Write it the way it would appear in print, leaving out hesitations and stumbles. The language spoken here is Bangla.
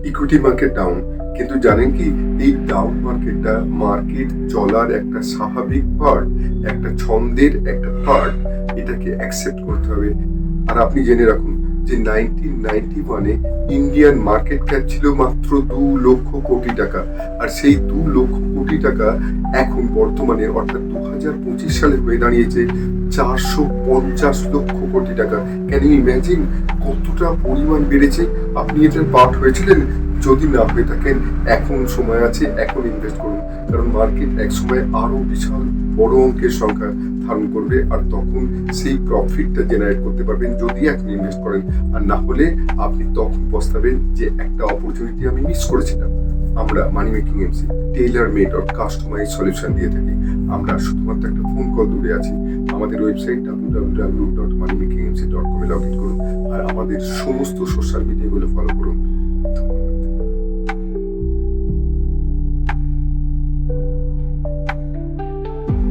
ইকুইটি মার্কেট ডাউন, কিন্তু জানেন কি এই ডাউন মার্কেটটা মার্কেট চলার একটা স্বাভাবিক পার্ট, একটা ছন্দের একটা পার্ট। এটাকে অ্যাকসেপ্ট করতে হবে। আর আপনি জেনে রাখুন যে 1991-এ ইন্ডিয়ান মার্কেট ক্যাপ ছিল মাত্র 2 লক্ষ কোটি টাকা। আর সেই 2 লক্ষ কোটি টাকা এখন বর্তমানে অর্থাৎ 2025 সালে হয়ে দাঁড়িয়েছে 450 লক্ষ কোটি টাকা। ক্যান ইউ ইম্যাজিন কতটা পরিমাণ বেড়েছে? আপনি এটার পার্ট হয়েছিলেন? যদি না হয়ে থাকেন, এখন সময় আছে, এখন ইনভেস্ট করুন। কারণ মার্কেট এক সময় আরো বিশাল বড় অঙ্কের সংখ্যা ধারণ করবে, আর তখন সেই প্রফিটটা জেনারেট করতে পারবেন যদি এখন ইনভেস্ট করেন। আর না হলে আপনি তখন পস্তাবেন যে একটা অপরচুনিটি আমি মিস করেছিলাম। আমরা money making MC tailor made or customize solution দিয়ে থাকি। আমরা শুধুমাত্র একটা ফোন কল দূরে আছি। আমাদের website www.moneymakingmc.com A log in করুন আর আমাদের সমস্ত সোশ্যাল মিডিয়াগুলো ফলো করুন।